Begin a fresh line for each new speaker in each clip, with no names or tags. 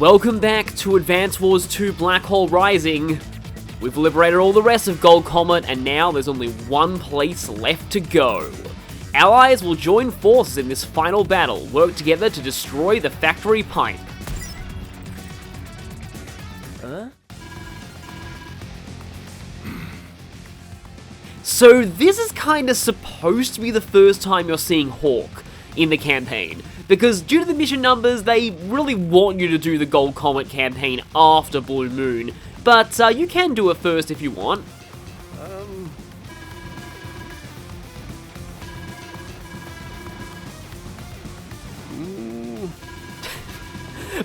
Welcome back to Advance Wars 2 Black Hole Rising. We've liberated all the rest of Gold Comet, and now there's only one place left to go. Allies will join forces in this final battle, work together to destroy the factory pipe. So this is kinda supposed to be the first time you're seeing Hawk in the campaign, because due to the mission numbers, they really want you to do the Gold Comet campaign after Blue Moon, but you can do it first if you want.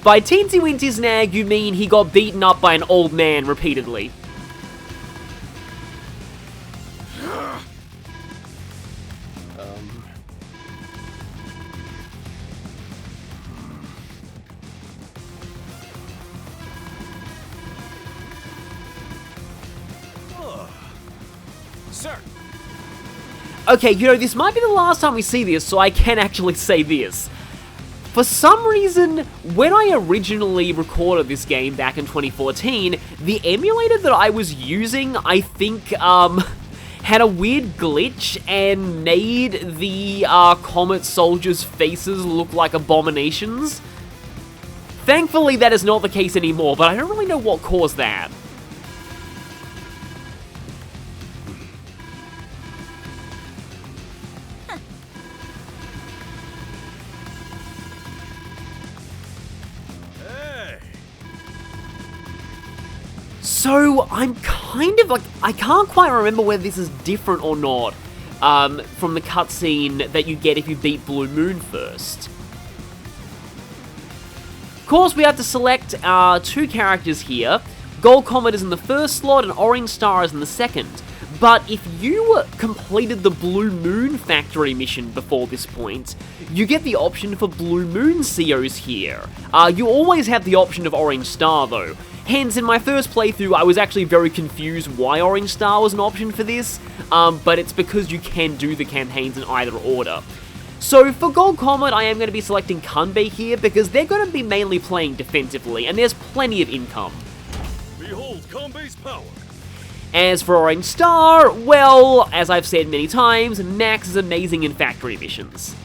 By Teensy Weensy Snag, you mean he got beaten up by an old man repeatedly.
Sir.
Okay, you know, this might be the last time we see this, so I can actually say this. For some reason, when I originally recorded this game back in 2014, the emulator that I was using, I think, had a weird glitch and made the Comet soldiers' faces look like abominations. Thankfully, that is not the case anymore, but I don't really know what caused that. So, I'm kind of like, I can't quite remember whether this is different or not from the cutscene that you get if you beat Blue Moon first. Of course, we have to select two characters here. Gold Comet is in the first slot and Orange Star is in the second. But if you completed the Blue Moon factory mission before this point, you get the option for Blue Moon COs here. You always have the option of Orange Star though. Hence, in my first playthrough, I was actually very confused why Orange Star was an option for this, but it's because you can do the campaigns in either order. So, for Gold Comet, I am going to be selecting Kanbei here, because they're going to be mainly playing defensively, and there's plenty of income.
Behold Kanbei's power.
As for Orange Star, well, as I've said many times, Max is amazing in factory missions.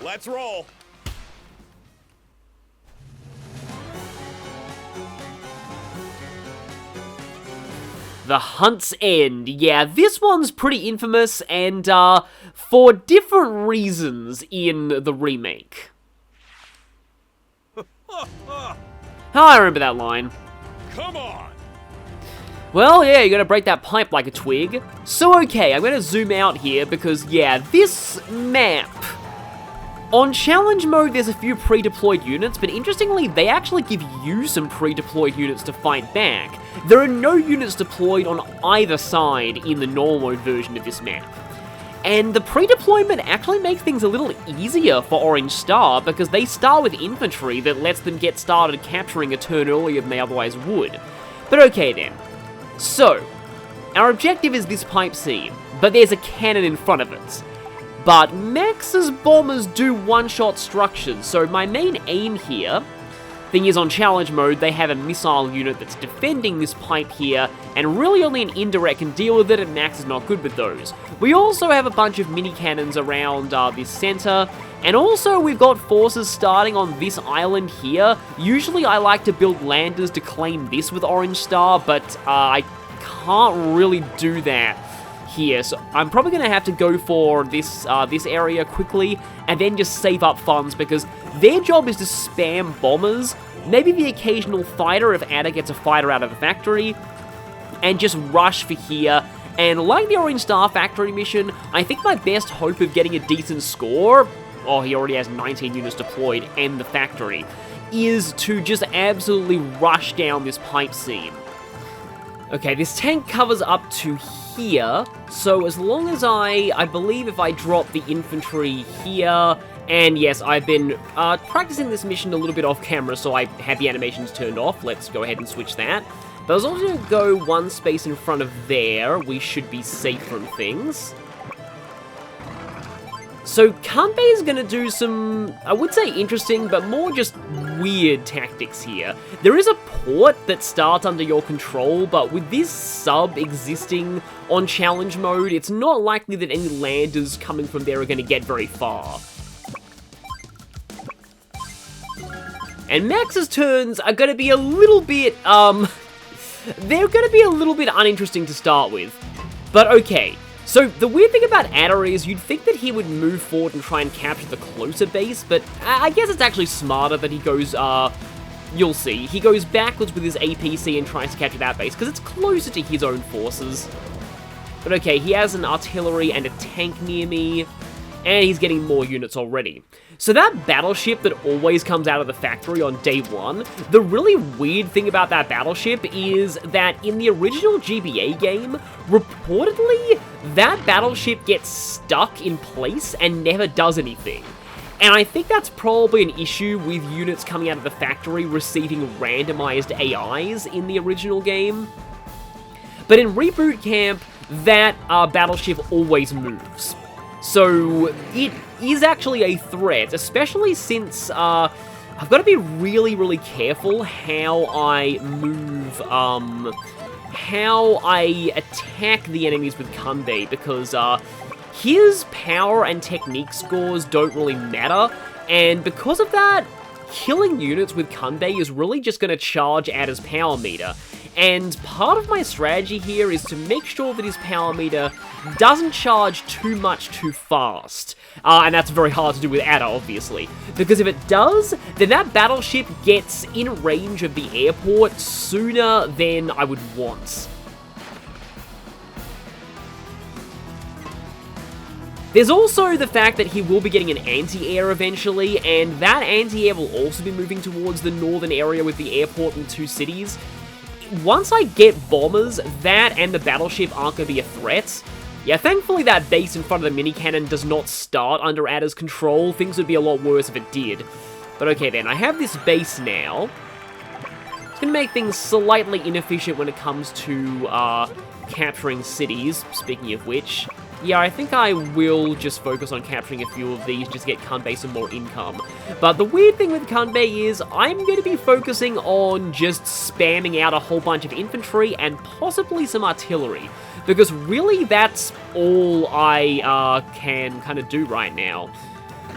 Let's roll.
The Hunt's End. Yeah, this one's pretty infamous, and for different reasons in the remake. I remember that line.
Come on.
Well, yeah, you gotta break that pipe like a twig. So, okay, I'm gonna zoom out here because, yeah, this map. On challenge mode, there's a few pre-deployed units, but interestingly, they actually give you some pre-deployed units to fight back. There are no units deployed on either side in the normal mode version of this map. And the pre-deployment actually makes things a little easier for Orange Star, because they start with infantry that lets them get started capturing a turn earlier than they otherwise would. But okay then. So, our objective is this pipe scene, but there's a cannon in front of it. But Max's bombers do one-shot structures, so my main aim here, thing is on challenge mode, they have a missile unit that's defending this pipe here, and really only an indirect can deal with it, and Max is not good with those. We also have a bunch of mini cannons around this center, and also we've got forces starting on this island here. Usually I like to build landers to claim this with Orange Star, but I can't really do that here, so I'm probably going to have to go for this this area quickly, and then just save up funds, because their job is to spam bombers, maybe the occasional fighter if Ada gets a fighter out of the factory, and just rush for here. And like the Orange Star factory mission, I think my best hope of getting a decent score, oh, he already has 19 units deployed and the factory, is to just absolutely rush down this pipe scene. Okay, this tank covers up to here, so as long as I believe if I drop the infantry here, and yes, I've been practicing this mission a little bit off camera, so I had the animations turned off. Let's go ahead and switch that. But as long as we go one space in front of there, we should be safe from things. So Kanbei is going to do some, I would say interesting, but more just weird tactics here. There is a port that starts under your control, but with this sub existing on challenge mode, it's not likely that any landers coming from there are going to get very far. And Max's turns are going to be a little bit, they're going to be a little bit uninteresting to start with. But okay. So, the weird thing about Adder is you'd think that he would move forward and try and capture the closer base, but I guess it's actually smarter that he goes, you'll see. He goes backwards with his APC and tries to capture that base, because it's closer to his own forces. But okay, he has an artillery and a tank near me, and he's getting more units already. So that battleship that always comes out of the factory on day one, the really weird thing about that battleship is that in the original GBA game, reportedly, that battleship gets stuck in place and never does anything. And I think that's probably an issue with units coming out of the factory receiving randomized AIs in the original game. But in Reboot Camp, that battleship always moves. So it is actually a threat, especially since I've got to be really, really careful how I move, how I attack the enemies with Kanbei, because his power and technique scores don't really matter, and because of that, killing units with Kanbei is really just going to charge Adder's power meter. And part of my strategy here is to make sure that his power meter doesn't charge too much too fast. And that's very hard to do with Adder, obviously. Because if it does, then that battleship gets in range of the airport sooner than I would want. There's also the fact that he will be getting an anti-air eventually, and that anti-air will also be moving towards the northern area with the airport and 2 cities. Once I get bombers, that and the battleship aren't going to be a threat. Yeah, thankfully that base in front of the mini cannon does not start under Adder's control. Things would be a lot worse if it did. But okay then, I have this base now. It's going to make things slightly inefficient when it comes to capturing cities, speaking of which. Yeah, I think I will just focus on capturing a few of these, just to get Kanbei some more income. But the weird thing with Kanbei is I'm going to be focusing on just spamming out a whole bunch of infantry and possibly some artillery. Because really, that's all I can kind of do right now.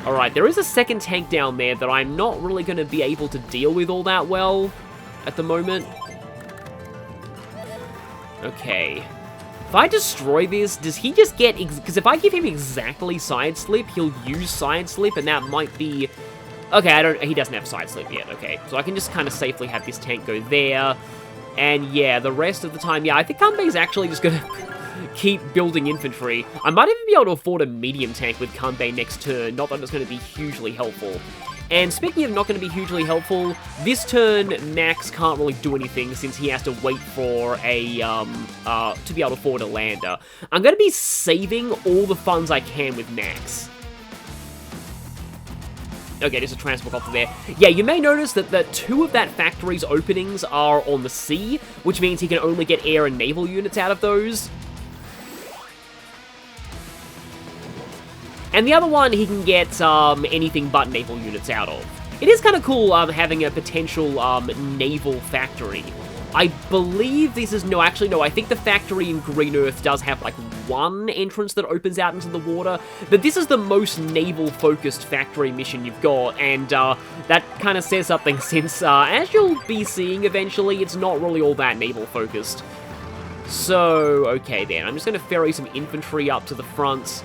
Alright, there is a second tank down there that I'm not really going to be able to deal with all that well at the moment. Okay. If I destroy this, does he just get... Because if I give him exactly side slip, he'll use side slip, and that might be... Okay, he doesn't have side slip yet, okay. So I can just kind of safely have this tank go there. And yeah, the rest of the time, yeah, I think Kanbei's actually just gonna keep building infantry. I might even be able to afford a medium tank with Kanbei next turn, not that it's going to be hugely helpful. And speaking of not going to be hugely helpful, this turn, Max can't really do anything since he has to wait for a, to be able to afford a lander. I'm going to be saving all the funds I can with Max. Okay, there's a transport option there. Yeah, you may notice that the 2 of that factory's openings are on the sea, which means he can only get air and naval units out of those. And the other one, he can get anything but naval units out of. It is kind of cool having a potential naval factory. I believe this is... No, actually, no. I think the factory in Green Earth does have, like, 1 entrance that opens out into the water. But this is the most naval-focused factory mission you've got. And that kind of says something since, as you'll be seeing eventually, it's not really all that naval-focused. So, okay then. I'm just going to ferry some infantry up to the front.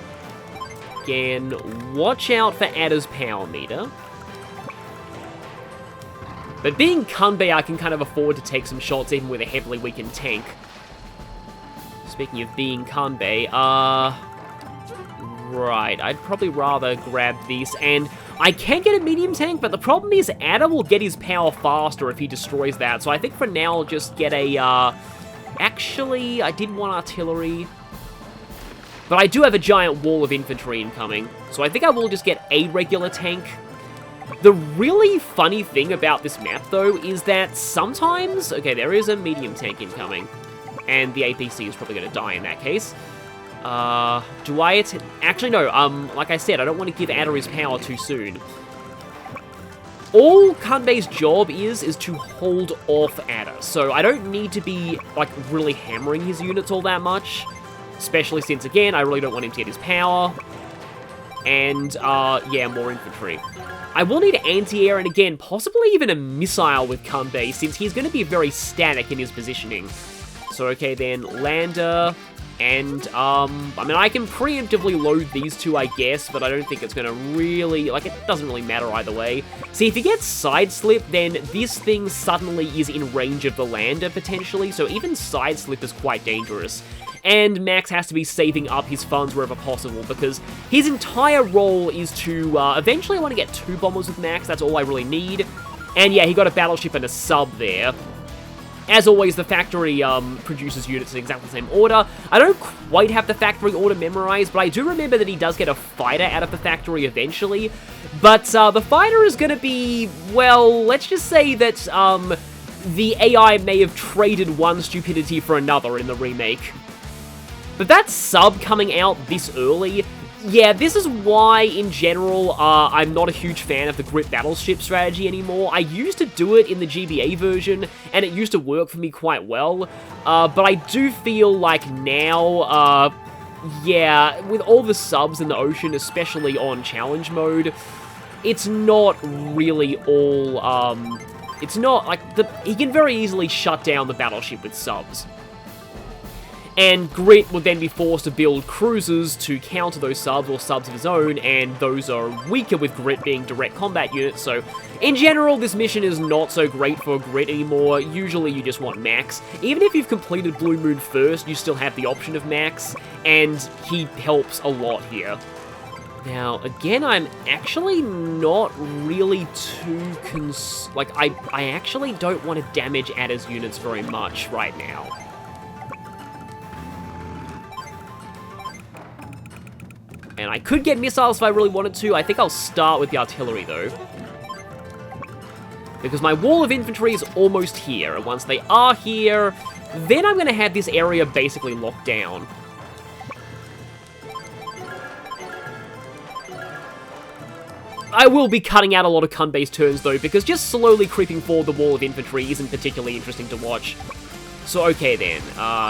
Again, watch out for Adder's power meter. But being Kanbei, I can kind of afford to take some shots even with a heavily weakened tank. Speaking of being Kanbei, right, I'd probably rather grab this, and I can get a medium tank, but the problem is Adder will get his power faster if he destroys that, so I think for now I'll just get a, actually, I did want artillery. But I do have a giant wall of infantry incoming, so I think I will just get a regular tank. The really funny thing about this map, though, is that sometimes... Okay, there is a medium tank incoming, and the APC is probably going to die in that case. Do I... Actually, no. Like I said, I don't want to give Adder his power too soon. All Kanbei's job is to hold off Adder, so I don't need to be, like, really hammering his units all that much. Especially since, again, I really don't want him to get his power. And, yeah, more infantry. I will need anti-air and, again, possibly even a missile with Kanbei, since he's going to be very static in his positioning. So, okay, then, lander... And, I mean, I can preemptively load these two, I guess, but I don't think it's going to really, like, it doesn't really matter either way. See, if he gets side slip, then this thing suddenly is in range of the lander, potentially, so even side slip is quite dangerous. And Max has to be saving up his funds wherever possible, because his entire role is to, eventually I want to get 2 bombers with Max, that's all I really need. And yeah, he got a battleship and a sub there. As always, the factory produces units in exactly the same order. I don't quite have the factory order memorized, but I do remember that he does get a fighter out of the factory eventually. But the fighter is going to be, well, let's just say that the AI may have traded one stupidity for another in the remake. But that sub coming out this early... Yeah, this is why, in general, I'm not a huge fan of the Grit battleship strategy anymore. I used to do it in the GBA version, and it used to work for me quite well. But I do feel like now, yeah, with all the subs in the ocean, especially on challenge mode, it's not really all, it's not, like, he can very easily shut down the battleship with subs. And Grit would then be forced to build cruisers to counter those subs or subs of his own, and those are weaker with Grit being direct combat units, so in general, this mission is not so great for Grit anymore. Usually you just want Max. Even if you've completed Blue Moon first, you still have the option of Max, and he helps a lot here. Now, again, I'm actually not really too I actually don't want to damage Adder's units very much right now. And I could get missiles if I really wanted to. I think I'll start with the artillery, though. Because my wall of infantry is almost here. And once they are here, then I'm going to have this area basically locked down. I will be cutting out a lot of Kanbei's turns, though, because just slowly creeping forward the wall of infantry isn't particularly interesting to watch. So, okay then,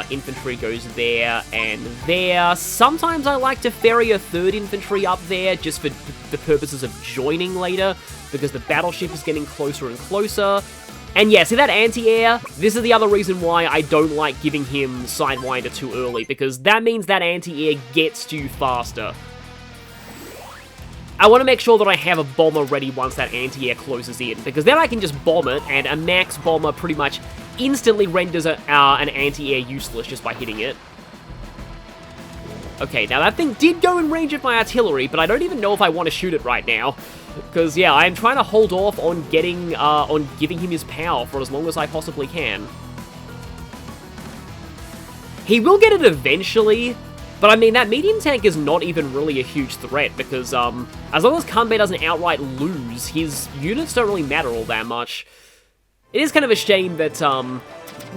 infantry goes there and there. Sometimes I like to ferry a 3rd infantry up there just for the purposes of joining later, because the battleship is getting closer and closer. And yeah, see that anti-air? This is the other reason why I don't like giving him Sidewinder too early, because that means that anti-air gets to you faster. I want to make sure that I have a bomber ready once that anti-air closes in, because then I can just bomb it, and a max bomber pretty much instantly renders an anti-air useless just by hitting it. Okay, now that thing did go in range of my artillery, but I don't even know if I want to shoot it right now. Because, yeah, I'm trying to hold off on giving him his power for as long as I possibly can. He will get it eventually, but I mean, that medium tank is not even really a huge threat, because, as long as Kanbei doesn't outright lose, his units don't really matter all that much. It is kind of a shame that,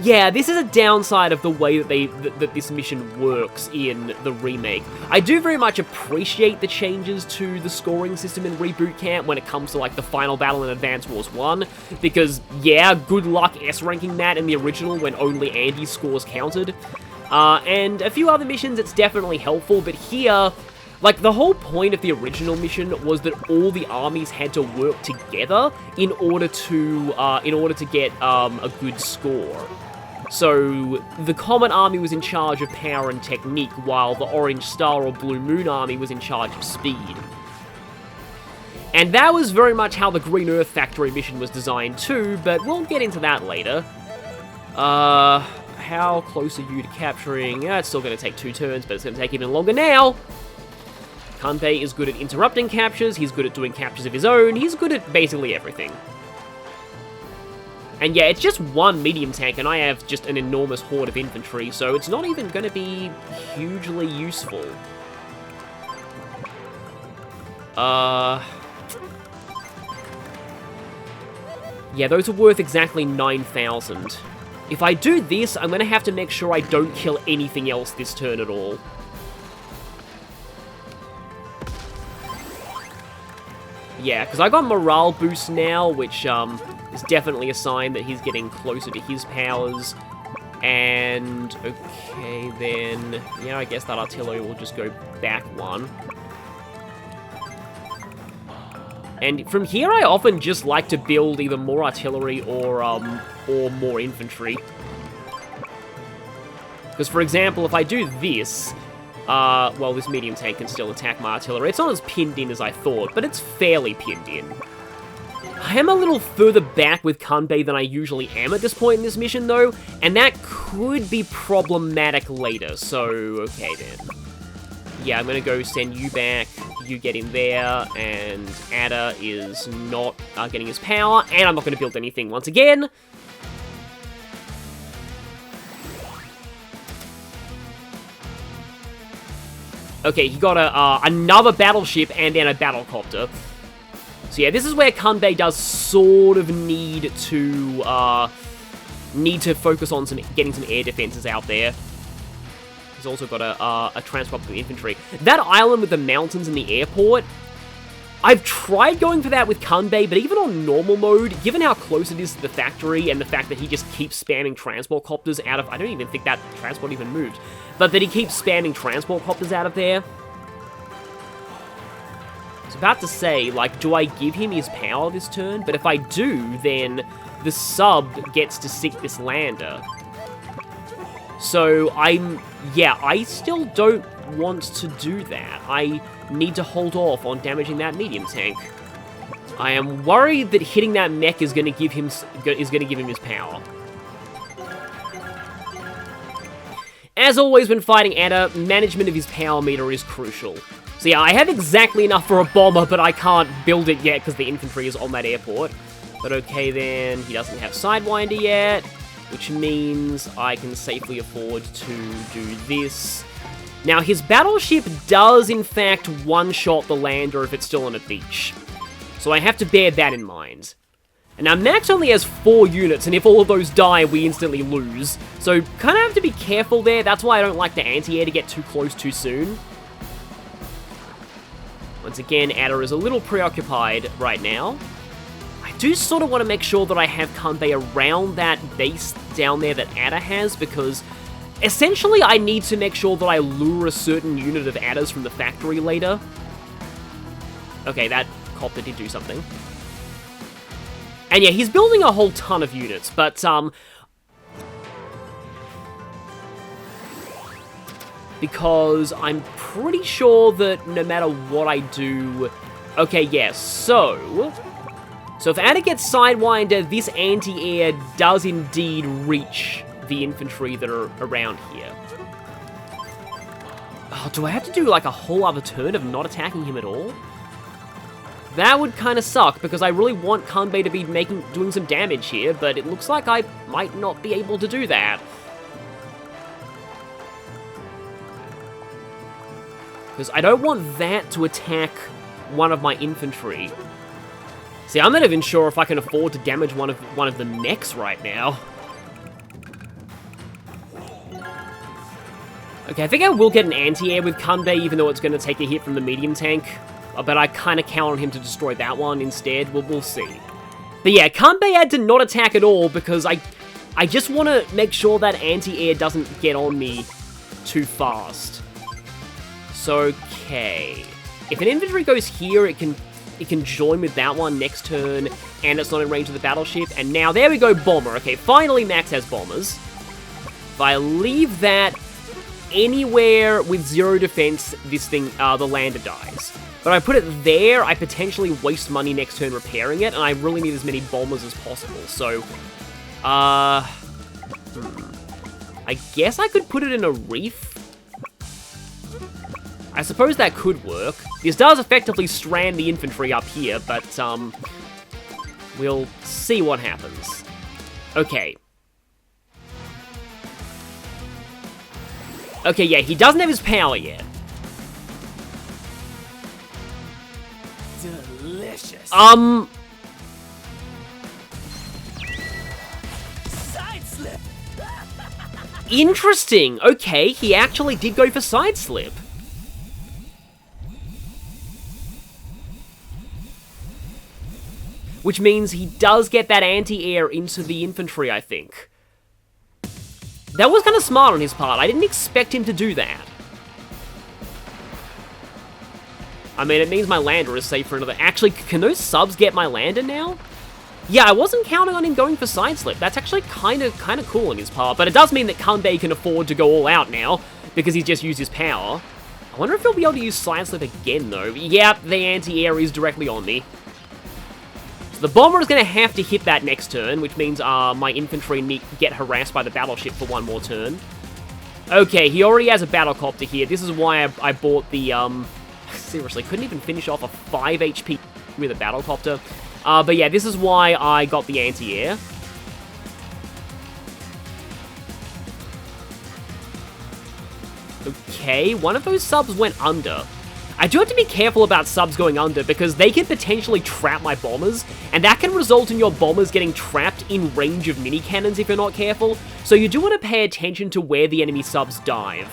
yeah, this is a downside of the way that this mission works in the remake. I do very much appreciate the changes to the scoring system in Reboot Camp when it comes to, like, the final battle in Advance Wars 1, because, yeah, good luck S-ranking that in the original when only Andy's scores counted. And a few other missions, it's definitely helpful, but here, like, the whole point of the original mission was that all the armies had to work together in order to get a good score. So, the Comet Army was in charge of power and technique, while the Orange Star or Blue Moon Army was in charge of speed. And that was very much how the Green Earth Factory mission was designed too, but we'll get into that later. How close are you to capturing? It's still going to take 2 turns, but it's going to take even longer now. Kanbei is good at interrupting captures, he's good at doing captures of his own, he's good at basically everything. And yeah, it's just one medium tank, and I have just an enormous horde of infantry, so it's not even going to be hugely useful. Yeah, those are worth exactly 9,000. If I do this, I'm going to have to make sure I don't kill anything else this turn at all. Yeah, because I got morale boost now, which is definitely a sign that he's getting closer to his powers. And, okay, then, yeah, I guess that artillery will just go back one. And from here, I often just like to build either more artillery or more infantry. Because, for example, if I do this, well, this medium tank can still attack my artillery. It's not as pinned in as I thought, but it's fairly pinned in. I am a little further back with Kanbei than I usually am at this point in this mission, though, and that could be problematic later, so, okay then. Yeah, I'm gonna go send you back, you get in there, and Ada is not getting his power, and I'm not gonna build anything once again. Okay, he got another battleship and then a battlecopter. So yeah, this is where Kanbei does sort of need to focus on getting some air defenses out there. He's also got a transport for infantry. That island with the mountains and the airport, I've tried going for that with Kanbei, but even on normal mode, given how close it is to the factory and the fact that he just keeps spamming transport copters out of... I don't even think that transport even moved. But that he keeps spamming transport copters out of there. I was about to say, like, do I give him his power this turn? But if I do, then the sub gets to sink this lander. So I still don't want to do that. I need to hold off on damaging that medium tank. I am worried that hitting that mech is going to give him his power. As always when fighting Ada, management of his power meter is crucial. So yeah, I have exactly enough for a bomber, but I can't build it yet because the infantry is on that airport. But okay then, he doesn't have Sidewinder yet, which means I can safely afford to do this. Now, his battleship does, in fact, one-shot the lander if it's still on a beach. So I have to bear that in mind. And now, Max only has 4 units, and if all of those die, we instantly lose. So, kind of have to be careful there. That's why I don't like the anti-air to get too close too soon. Once again, Ada is a little preoccupied right now. I do sort of want to make sure that I have Kanbei around that base down there that Ada has, because essentially I need to make sure that I lure a certain unit of Adas from the factory later. Okay, that copter did do something. And yeah, he's building a whole ton of units, but, because I'm pretty sure that no matter what I do... Okay, yeah, so if Ada gets Sidewinder, this anti-air does indeed reach the infantry that are around here. Oh, do I have to do like a whole other turn of not attacking him at all? That would kind of suck, because I really want Kanbei to be doing some damage here, but it looks like I might not be able to do that. Because I don't want that to attack one of my infantry. See, I'm not even sure if I can afford to damage one of the mechs right now. Okay, I think I will get an anti-air with Kanbei, even though it's going to take a hit from the medium tank. But I kind of count on him to destroy that one instead. We'll see. But yeah, Kanbei had to not attack at all, because I just want to make sure that anti-air doesn't get on me too fast. So, okay. If an infantry goes here, it can join with that one next turn, and it's not in range of the battleship. And now, there we go, bomber. Okay, finally Max has bombers. If I leave that anywhere with 0 defense, this thing, the lander dies. But I put it there, I potentially waste money next turn repairing it, and I really need as many bombers as possible. So, I guess I could put it in a reef. I suppose that could work. This does effectively strand the infantry up here, but, we'll see what happens. Okay. Okay, yeah, he doesn't have his power yet.
Delicious. Side slip.
Interesting. Okay, he actually did go for side slip. which means he does get that anti-air into the infantry, I think. That was kind of smart on his part. I didn't expect him to do that. I mean, it means my lander is safe for another... Actually, can those subs get my lander now? Yeah, I wasn't counting on him going for Sideslip. That's actually kind of cool on his part. But it does mean that Kanbei can afford to go all out now, because he's just used his power. I wonder if he'll be able to use Sideslip again, though. Yep, the anti-air is directly on me. So the bomber is going to have to hit that next turn, which means my infantry get harassed by the battleship for one more turn. Okay, he already has a battlecopter here. This is why I bought the... Seriously, couldn't even finish off a 5 HP with a battlecopter. But yeah, this is why I got the anti-air. Okay, one of those subs went under. I do have to be careful about subs going under because they can potentially trap my bombers, and that can result in your bombers getting trapped in range of mini cannons if you're not careful. So you do want to pay attention to where the enemy subs dive.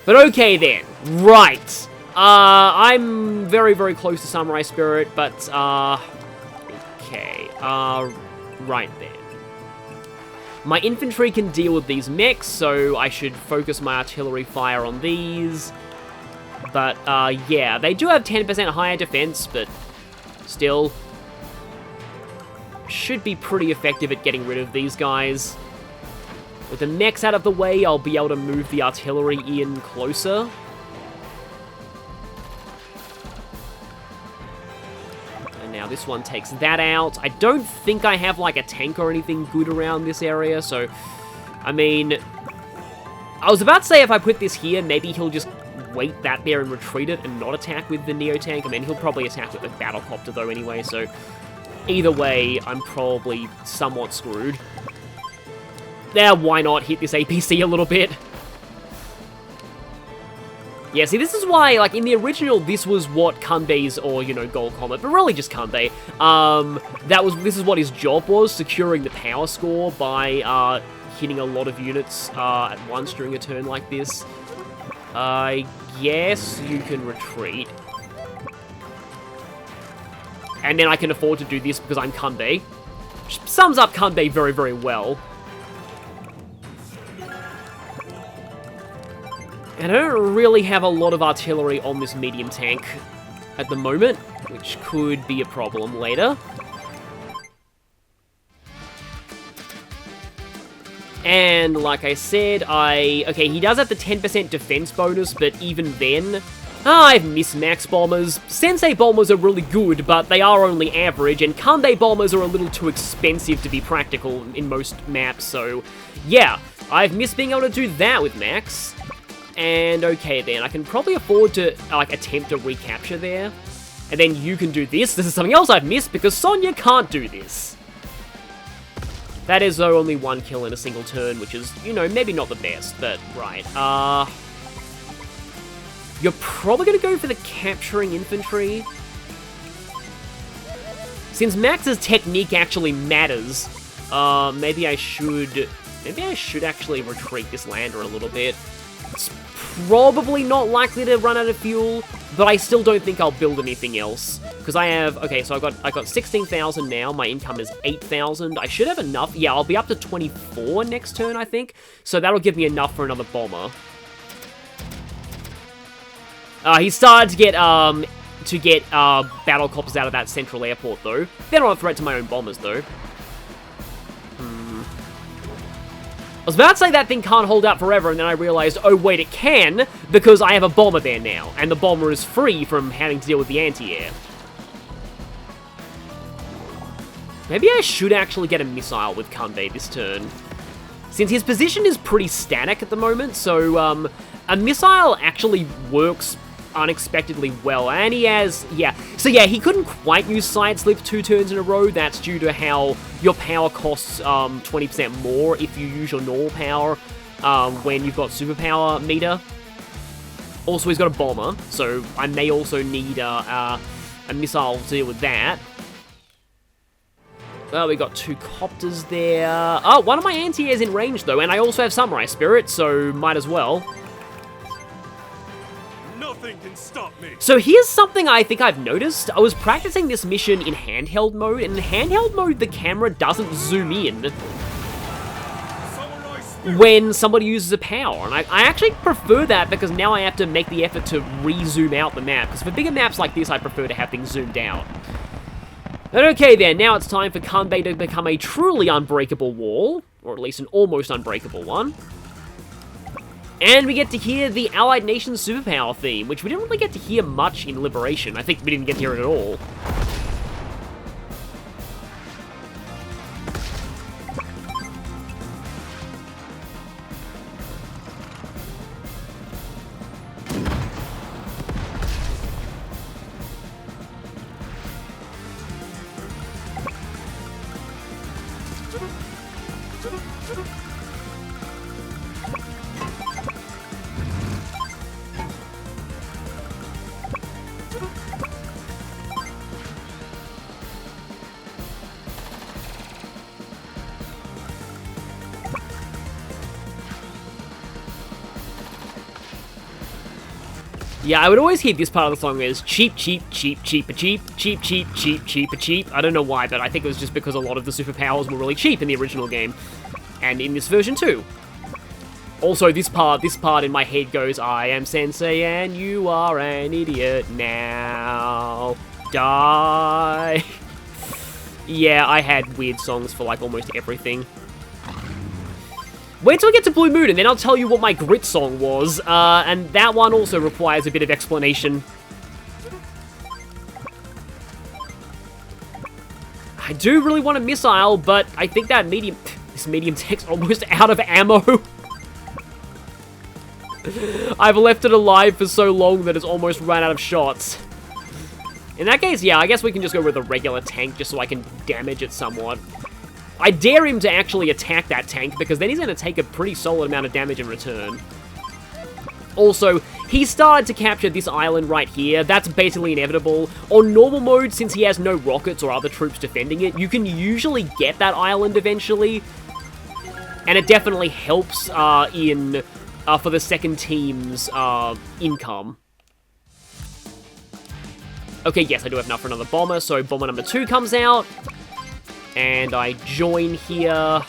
But okay then, right. I'm very, very close to Samurai Spirit, but, okay, right then. My infantry can deal with these mechs, so I should focus my artillery fire on these. But, yeah, they do have 10% higher defense, but still should be pretty effective at getting rid of these guys. With the mechs out of the way, I'll be able to move the artillery in closer. Now this one takes that out. I don't think I have like a tank or anything good around this area, so I mean, I was about to say if I put this here, maybe he'll just wait that there and retreat it and not attack with the Neo tank. I mean, he'll probably attack with the battlecopter though anyway, so either way, I'm probably somewhat screwed. Now, why not hit this APC a little bit? Yeah, see, this is why, like, in the original, this was what Kanbei's, or, you know, Gold Comet, but really just Kanbei, this is what his job was, securing the power score by, hitting a lot of units, at once during a turn like this. I guess you can retreat. And then I can afford to do this because I'm Kanbei. Which sums up Kanbei very, very well. And I don't really have a lot of artillery on this medium tank at the moment, which could be a problem later. And like I said, okay, he does have the 10% defense bonus, but even then, I've missed max bombers. Sensei bombers are really good, but they are only average, and Kanbei bombers are a little too expensive to be practical in most maps, so yeah, I've missed being able to do that with max. And okay then, I can probably afford to, like, attempt a recapture there. And then you can do this. This is something else I've missed because Sonya can't do this. That is, though, only one kill in a single turn, which is, you know, maybe not the best, but right. You're probably going to go for the capturing infantry. Since Max's technique actually matters, maybe I should actually retreat this lander a little bit. It's probably not likely to run out of fuel, but I still don't think I'll build anything else. Because I have, okay, so I got 16,000 now, my income is 8,000. I should have enough, yeah, I'll be up to 24 next turn, I think. So that'll give me enough for another bomber. He started to get battlecopters out of that central airport, though. They're not a threat to my own bombers, though. I was about to say that thing can't hold out forever, and then I realized, oh wait, it can, because I have a bomber there now, and the bomber is free from having to deal with the anti-air. Maybe I should actually get a missile with Kanbei this turn. Since his position is pretty static at the moment, so a missile actually works unexpectedly well, and he has, yeah, so yeah, he couldn't quite use Sideslip 2 turns in a row. That's due to how your power costs 20% more if you use your normal power when you've got superpower meter. Also, he's got a bomber, so I may also need a missile to deal with that. We got 2 copters there. Oh, one of my anti-air's in range though, and I also have Samurai Spirit, so might as well.
Nothing can stop me.
So here's something I think I've noticed. I was practicing this mission in handheld mode, and in handheld mode, the camera doesn't zoom in
Samurai spirit.
when somebody uses a power, and I actually prefer that because now I have to make the effort to re-zoom out the map, because for bigger maps like this, I prefer to have things zoomed out. But okay then, now it's time for Kanbei to become a truly unbreakable wall, or at least an almost unbreakable one. And we get to hear the Allied Nations superpower theme, which we didn't really get to hear much in Liberation. I think we didn't get to hear it at all. Yeah, I would always hear this part of the song as cheap, cheap, cheap, cheap, cheap, cheap, cheap, cheap, cheap, cheap. I don't know why, but I think it was just because a lot of the superpowers were really cheap in the original game, and in this version too. Also, this part in my head goes, I am Sensei and you are an idiot now. Die. Yeah, I had weird songs for like almost everything. Wait till we get to Blue Moon, and then I'll tell you what my Grit song was, and that one also requires a bit of explanation. I do really want a missile, but I think that this medium tech's almost out of ammo. I've left it alive for so long that it's almost run out of shots. In that case, yeah, I guess we can just go with a regular tank just so I can damage it somewhat. I dare him to actually attack that tank, because then he's going to take a pretty solid amount of damage in return. Also, he started to capture this island right here. That's basically inevitable. On normal mode, since he has no rockets or other troops defending it, you can usually get that island eventually. And it definitely helps for the second team's income. Okay, yes, I do have enough for another bomber, so bomber number 2 comes out. And I join here.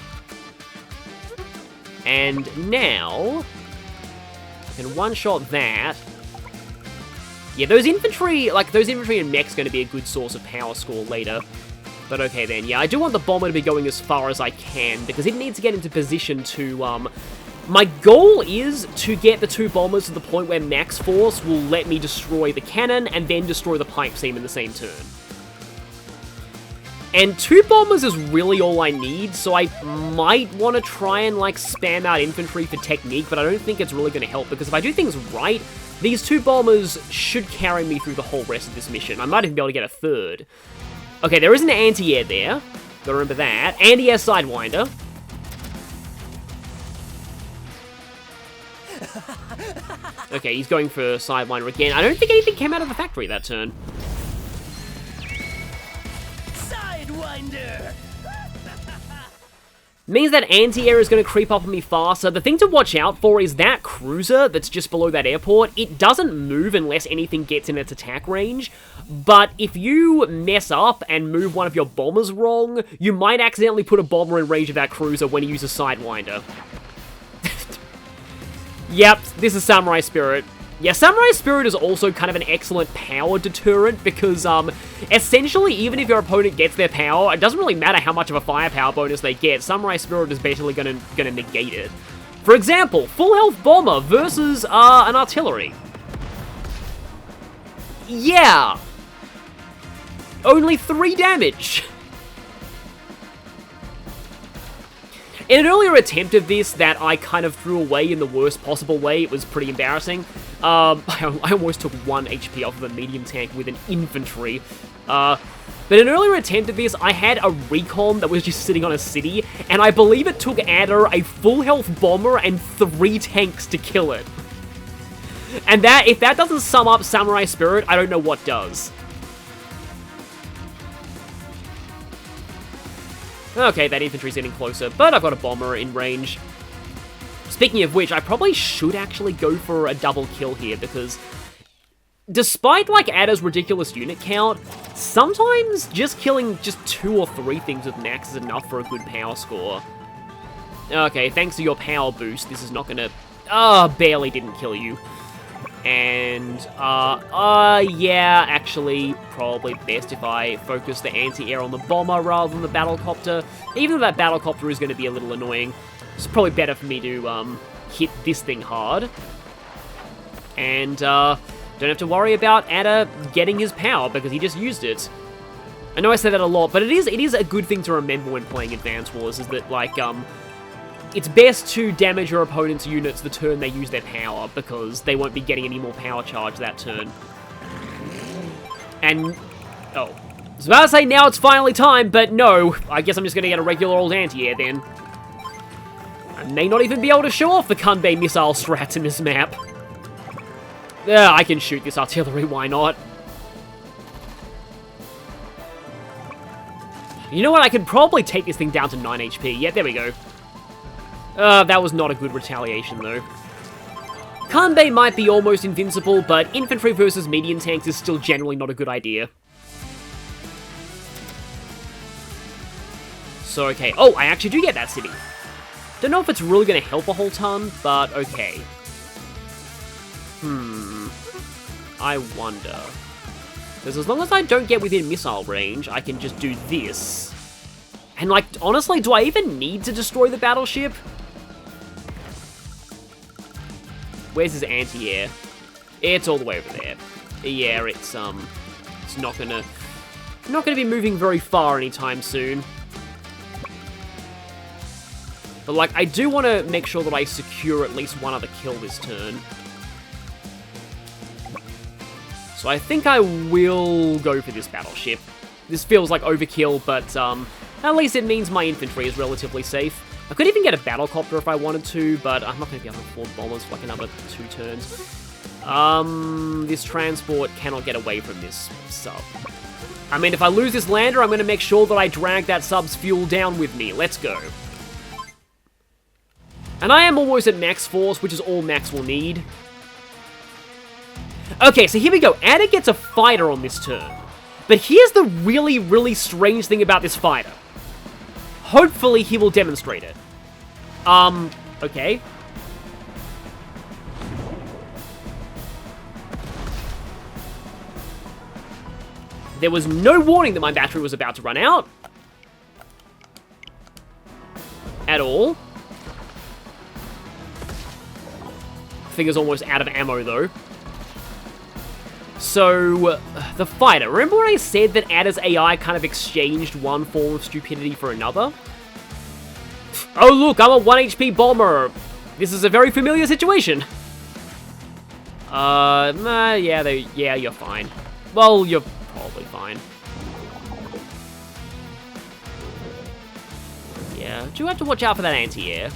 And now I can one-shot that. Yeah, those infantry and mechs going to be a good source of power score later. But okay then, yeah, I do want the bomber to be going as far as I can, because it needs to get into position to, my goal is to get the 2 bombers to the point where max force will let me destroy the cannon and then destroy the pipe seam in the same turn. And 2 bombers is really all I need, so I might want to try and, like, spam out infantry for technique, but I don't think it's really going to help, because if I do things right, these 2 bombers should carry me through the whole rest of this mission. I might even be able to get a 3rd. Okay, there is an anti-air there. Gotta remember that. Anti-air Sidewinder. Okay, he's going for Sidewinder again. I don't think anything came out of the factory that turn.
Sidewinder!
Means that anti-air is going to creep up on me faster. The thing to watch out for is that cruiser that's just below that airport. It doesn't move unless anything gets in its attack range. But if you mess up and move one of your bombers wrong, you might accidentally put a bomber in range of that cruiser when you use a Sidewinder. Yep, this is Samurai Spirit. Yeah, Samurai Spirit is also kind of an excellent power deterrent because, essentially, even if your opponent gets their power, it doesn't really matter how much of a firepower bonus they get. Samurai Spirit is basically gonna negate it. For example, full health bomber versus, an artillery. Yeah! Only 3 damage! In an earlier attempt of this that I kind of threw away in the worst possible way, it was pretty embarrassing. I almost took 1 HP off of a medium tank with an infantry. But in an earlier attempt at this, I had a recon that was just sitting on a city, and I believe it took Adder a full health bomber and 3 tanks to kill it. And if that doesn't sum up Samurai Spirit, I don't know what does. Okay, that infantry's getting closer, but I've got a bomber in range. Speaking of which, I probably should actually go for a double kill here, because despite, like, Ada's ridiculous unit count, sometimes just killing just 2 or 3 things with Max is enough for a good power score. Okay, thanks to your power boost, this is not gonna... barely didn't kill you. And, yeah, actually, probably best if I focus the anti-air on the bomber rather than the battlecopter. Even though that battlecopter is going to be a little annoying, it's probably better for me to, hit this thing hard. And, don't have to worry about Ada getting his power, because he just used it. I know I say that a lot, but it is a good thing to remember when playing Advance Wars, is that, like, it's best to damage your opponent's units the turn they use their power, because they won't be getting any more power charge that turn. And, oh. I was about to say now it's finally time, but no. I guess I'm just going to get a regular old anti-air then. I may not even be able to show off the Kanbei missile strats in this map. Yeah, I can shoot this artillery, why not? You know what, I could probably take this thing down to 9 HP. Yeah, there we go. That was not a good retaliation, though. Kanbei might be almost invincible, but infantry versus medium tanks is still generally not a good idea. So, okay. Oh, I actually do get that city. Don't know if it's really going to help a whole ton, but okay. I wonder. Because as long as I don't get within missile range, I can just do this. And, like, honestly, do I even need to destroy the battleship? Where's his anti-air? It's all the way over there. Yeah, it's not gonna be moving very far anytime soon. But, like, I do want to make sure that I secure at least one other kill this turn. So I think I will go for this battleship. This feels like overkill, but at least it means my infantry is relatively safe. I could even get a battlecopter if I wanted to, but I'm not going to be able to afford bombers for like another 2 turns. This transport cannot get away from this sub. I mean, if I lose this lander, I'm going to make sure that I drag that sub's fuel down with me. Let's go. And I am almost at max force, which is all Max will need. Okay, so here we go. Ada gets a fighter on this turn. But here's the really, really strange thing about this fighter. Hopefully he will demonstrate it. Okay. There was no warning that my battery was about to run out. At all. Thing is almost out of ammo, though. So, the fighter. Remember when I said that Ada's AI kind of exchanged one form of stupidity for another? Oh look, I'm a 1 HP bomber! This is a very familiar situation! Yeah, you're fine. Well, you're probably fine. Yeah, do have to watch out for that anti-air.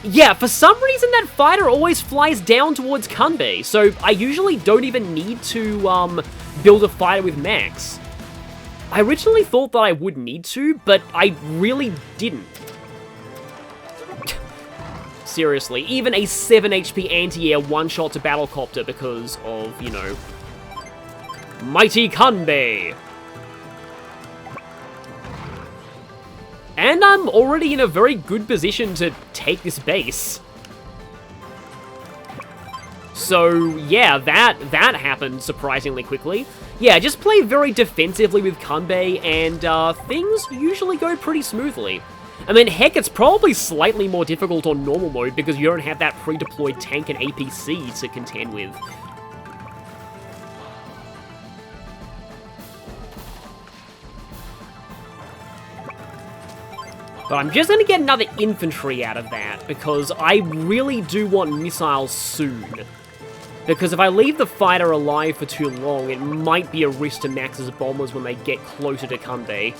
Yeah, for some reason that fighter always flies down towards Kanbei, so I usually don't even need to, build a fighter with Max. I originally thought that I would need to, but I really didn't. Seriously, even a 7 HP anti-air one-shot to battlecopter because of, you know, Mighty Kanbei. And I'm already in a very good position to take this base. So, yeah, that happened surprisingly quickly. Yeah, just play very defensively with Kanbei, and things usually go pretty smoothly. I mean, heck, it's probably slightly more difficult on normal mode because you don't have that pre-deployed tank and APC to contend with. But I'm just going to get another infantry out of that, because I really do want missiles soon. Because if I leave the fighter alive for too long, it might be a risk to Max's bombers when they get closer to Kanbei.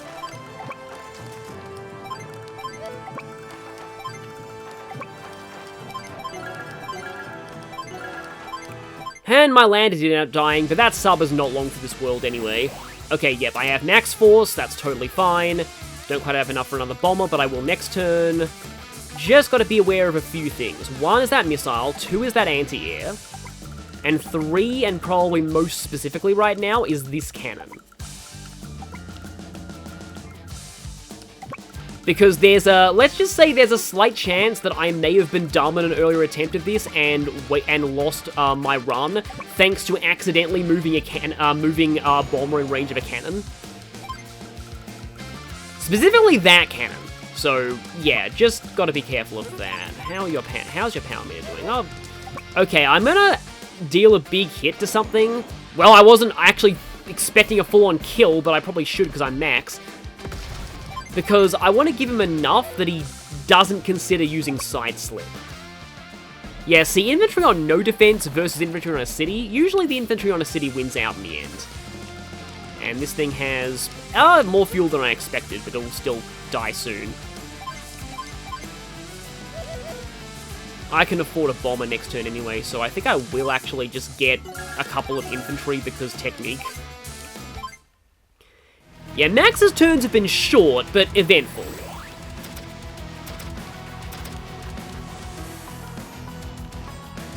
And my lander did end up dying, but that sub is not long for this world anyway. Okay, yep, I have max force, that's totally fine. Don't quite have enough for another bomber, but I will next turn. just got to be aware of a few things. 1 is that missile, 2 is that anti-air, and 3, and probably most specifically right now, is this cannon. Because there's a, let's just say there's a slight chance that I may have been dumb in an earlier attempt of this and lost my run thanks to accidentally moving a bomber in range of a cannon. Specifically that cannon. So yeah, just gotta be careful of that. How's your power meter doing? Oh, okay, I'm gonna deal a big hit to something. Well, I wasn't actually expecting a full-on kill, but I probably should because I'm max. Because I want to give him enough that he doesn't consider using side slip. Yeah, see, infantry on no defense versus infantry on a city, usually the infantry on a city wins out in the end. And this thing has more fuel than I expected, but it'll still die soon. I can afford a bomber next turn anyway, so I think I will actually just get a couple of infantry because technique. Yeah, Max's turns have been short, but eventful.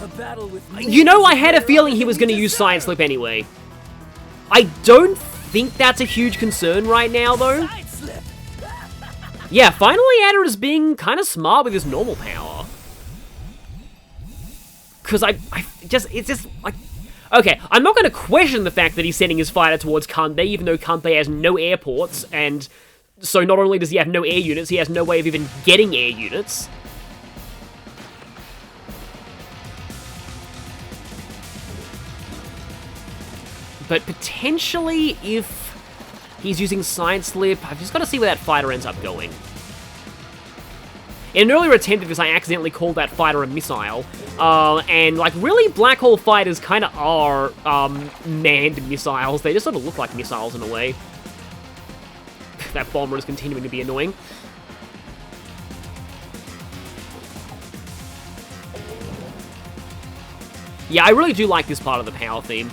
A battle with
You know, I had a feeling he was going to use Side Slip anyway. I don't think that's a huge concern right now, though.
Side slip.
Yeah, finally Adder is being kind of smart with his normal power. Because it's just, like... Okay, I'm not going to question the fact that he's sending his fighter towards Kanbei, even though Kanbei has no airports, and so not only does he have no air units, he has no way of even getting air units. But potentially, if he's using Side Slip, I've just got to see where that fighter ends up going. In an earlier attempt at this, I accidentally called that fighter a missile, and, like, really, Black Hole fighters kind of are, manned missiles. They just sort of look like missiles in a way. That bomber is continuing to be annoying. Yeah, I really do like this part of the power theme.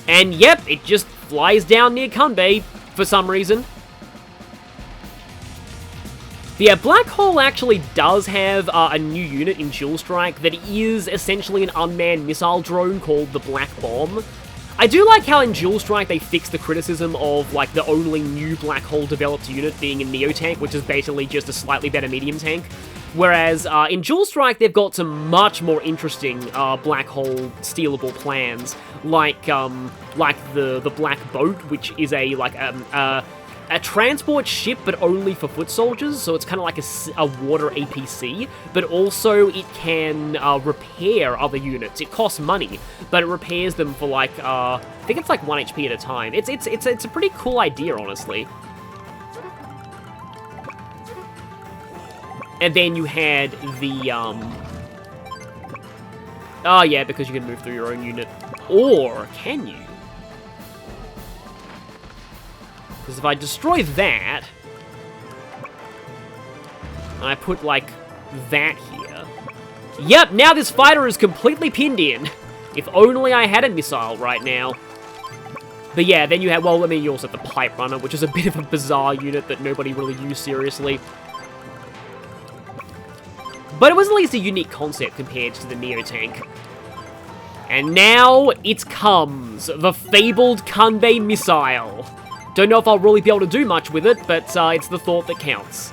And yep, it just flies down near Kanbei for some reason. Yeah, Black Hole actually does have a new unit in Jewel Strike that is essentially an unmanned missile drone called the Black Bomb. I do like how in Jewel Strike they fixed the criticism of, like, the only new Black Hole developed unit being a Neo Tank, which is basically just a slightly better medium tank. Whereas in Jewel Strike, they've got some much more interesting Black Hole stealable plans, like the Black Boat, which is a transport ship, but only for foot soldiers. So it's kind of like a water APC, but also it can repair other units. It costs money, but it repairs them for like I think it's like 1 HP at a time. It's a pretty cool idea, honestly. And then you had the, oh yeah, because you can move through your own unit. Or, can you? Because if I destroy that, and I put, like, that here... Yep, now this fighter is completely pinned in. If only I had a missile right now. But yeah, then you had, well, I mean, you also have the Pipe Runner, which is a bit of a bizarre unit that nobody really used seriously. But it was at least a unique concept compared to the Neo Tank. And now it comes, the fabled Kanbei missile. Don't know if I'll really be able to do much with it, but it's the thought that counts.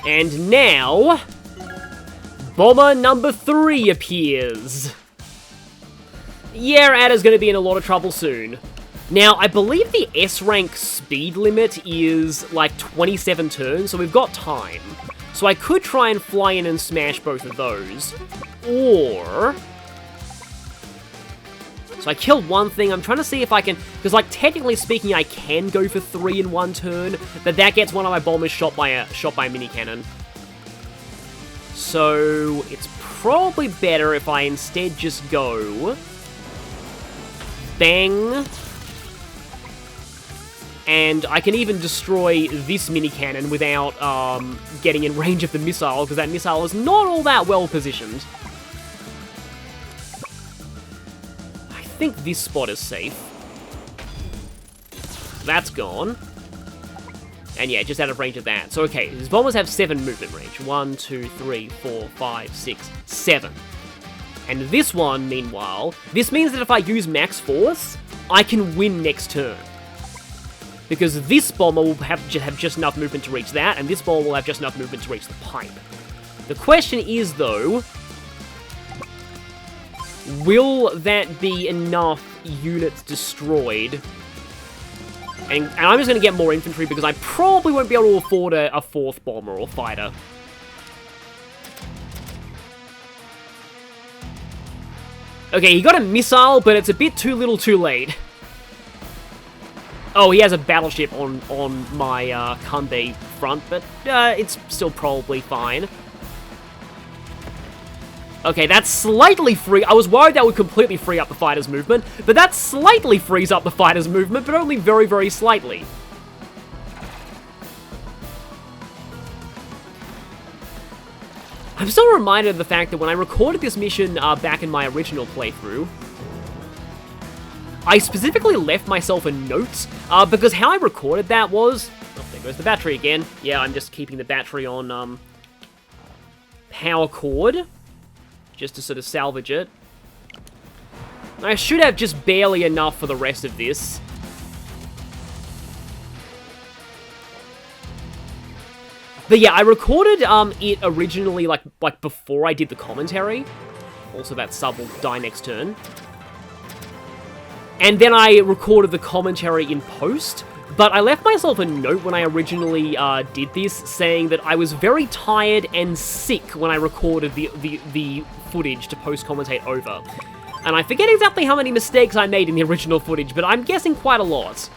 And now, Bomber number 3 appears. Yeah, Adder's going to be in a lot of trouble soon. Now, I believe the S-rank speed limit is, like, 27 turns, so we've got time. So I could try and fly in and smash both of those. Or... So I killed one thing, I'm trying to see if I can... Because, like, technically speaking, I can go for 3 in one turn, but that gets one of my bombers shot by a mini cannon. So, it's probably better if I instead just go... Bang... And I can even destroy this mini cannon without getting in range of the missile, because that missile is not all that well positioned. I think this spot is safe. That's gone. And yeah, just out of range of that. So okay, his bombers have 7 movement range. 1, 2, 3, 4, 5, 6, 7. And this one, meanwhile, this means that if I use max force, I can win next turn. Because this bomber will have just enough movement to reach that, and this bomber will have just enough movement to reach the pipe. The question is, though, will that be enough units destroyed? And I'm just going to get more infantry because I probably won't be able to afford a 4th bomber or fighter. Okay, he got a missile, but it's a bit too little too late. Oh, he has a battleship on my Kanbei front, but it's still probably fine. Okay, that's slightly free. I was worried that would completely free up the fighter's movement, but that slightly frees up the fighter's movement, but only very, very slightly. I'm still reminded of the fact that when I recorded this mission back in my original playthrough, I specifically left myself a note, because how I recorded that was... Oh, there goes the battery again. Yeah, I'm just keeping the battery on, power cord, just to sort of salvage it. I should have just barely enough for the rest of this. But yeah, I recorded, it originally, like before I did the commentary. Also, that sub will die next turn. And then I recorded the commentary in post, but I left myself a note when I originally did this, saying that I was very tired and sick when I recorded the footage to post-commentate over. And I forget exactly how many mistakes I made in the original footage, but I'm guessing quite a lot.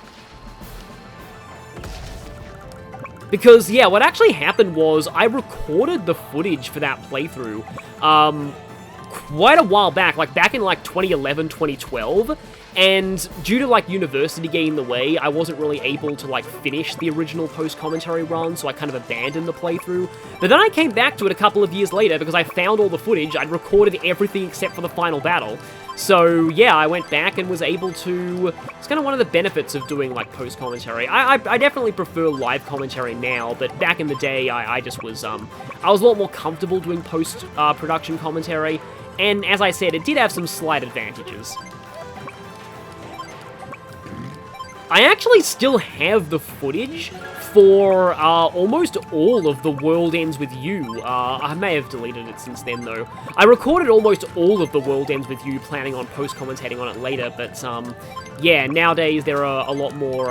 Because, yeah, what actually happened was I recorded the footage for that playthrough quite a while back, back in 2011, 2012, and due to university getting in the way, I wasn't really able to finish the original post-commentary run, so I kind of abandoned the playthrough. But then I came back to it a couple of years later because I found all the footage. I'd recorded everything except for the final battle. So yeah, I went back and was able to... It's kind of one of the benefits of doing post-commentary. I definitely prefer live commentary now, but back in the day, I just was I was a lot more comfortable doing post-production commentary. And as I said, it did have some slight advantages. I actually still have the footage for almost all of The World Ends With You. I may have deleted it since then, though. I recorded almost all of The World Ends With You, planning on post-commentating on it later, but yeah, nowadays there are a lot more,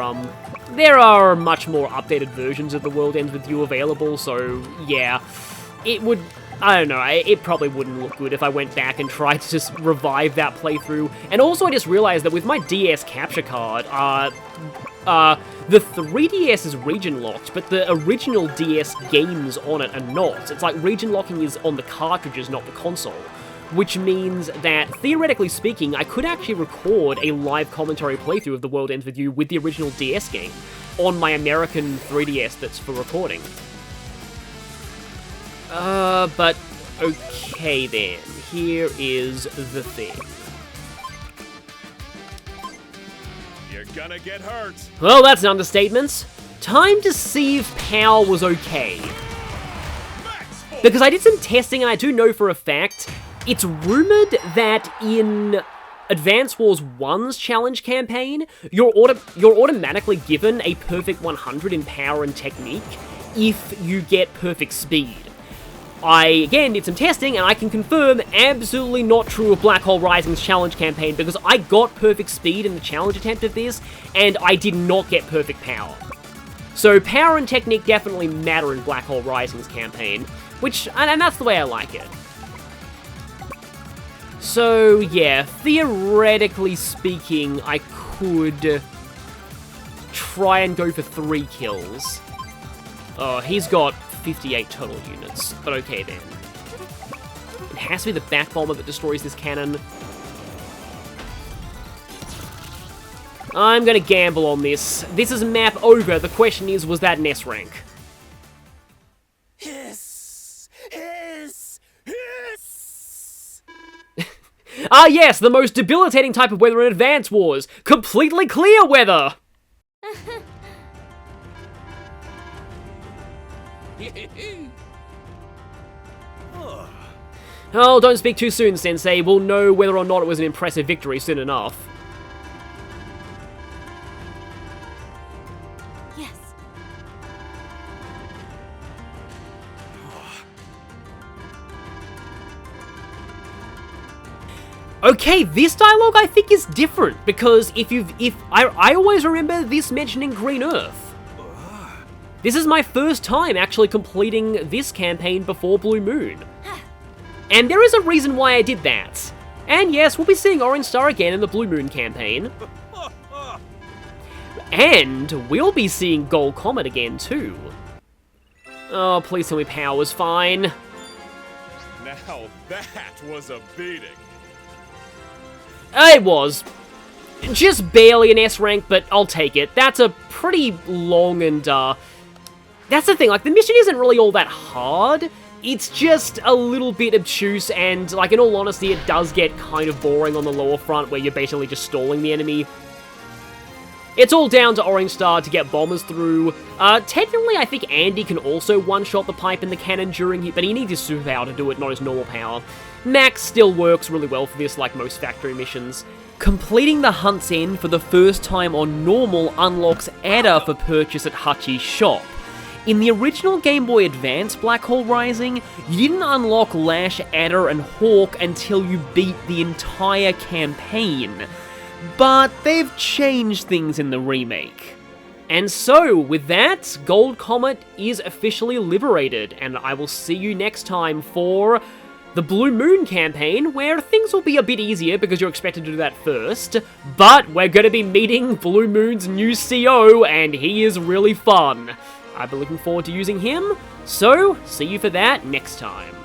there are much more updated versions of The World Ends With You available, so yeah, it would... I don't know, it probably wouldn't look good if I went back and tried to just revive that playthrough. And also I just realized that with my DS capture card, the 3DS is region locked, but the original DS games on it are not. It's like region locking is on the cartridges, not the console. Which means that, theoretically speaking, I could actually record a live commentary playthrough of The World Ends With You with the original DS game on my American 3DS that's for recording. But, okay then, here is the thing.
You're gonna get hurt.
Well, that's an understatement. Time to see if POW was okay. Because I did some testing and I do know for a fact, it's rumored that in Advance Wars 1's challenge campaign, you're automatically given a perfect 100 in power and technique if you get perfect speed. I, again, did some testing, and I can confirm absolutely not true of Black Hole Rising's challenge campaign, because I got perfect speed in the challenge attempt of this, and I did not get perfect power. So power and technique definitely matter in Black Hole Rising's campaign, and that's the way I like it. So yeah, theoretically speaking, I could try and go for 3 kills. Oh, he's got 58 total units, but okay then. It has to be the back bomber that destroys this cannon. I'm gonna gamble on this. This is map over. The question is, was that an S rank?
Hiss! Hiss! Hiss!
Ah yes, the most debilitating type of weather in Advance Wars. Completely clear weather! Oh, don't speak too soon, Sensei. We'll know whether or not it was an impressive victory soon enough.
Yes.
Okay, this dialogue I think is different, because I always remember this mentioning Green Earth. This is my first time actually completing this campaign before Blue Moon. And there is a reason why I did that. And yes, we'll be seeing Orange Star again in the Blue Moon campaign. And we'll be seeing Gold Comet again too. Oh, please tell me Power's fine.
Now that was a beating.
It was. Just barely an S rank, but I'll take it. That's a pretty long and, that's the thing, like, the mission isn't really all that hard. It's just a little bit obtuse, and, like, in all honesty, it does get kind of boring on the lower front, where you're basically just stalling the enemy. It's all down to Orange Star to get bombers through. Technically, I think Andy can also one-shot the pipe in the cannon but he needs his superpower to do it, not his normal power. Max still works really well for this, like most factory missions. Completing the Hunt's End for the first time on normal unlocks Adder for purchase at Hachi's shop. In the original Game Boy Advance Black Hole Rising, you didn't unlock Lash, Adder, and Hawk until you beat the entire campaign. But they've changed things in the remake. And so, with that, Gold Comet is officially liberated, and I will see you next time for the Blue Moon campaign, where things will be a bit easier because you're expected to do that first, but we're going to be meeting Blue Moon's new CO, and he is really fun. I've been looking forward to using him, so see you for that next time.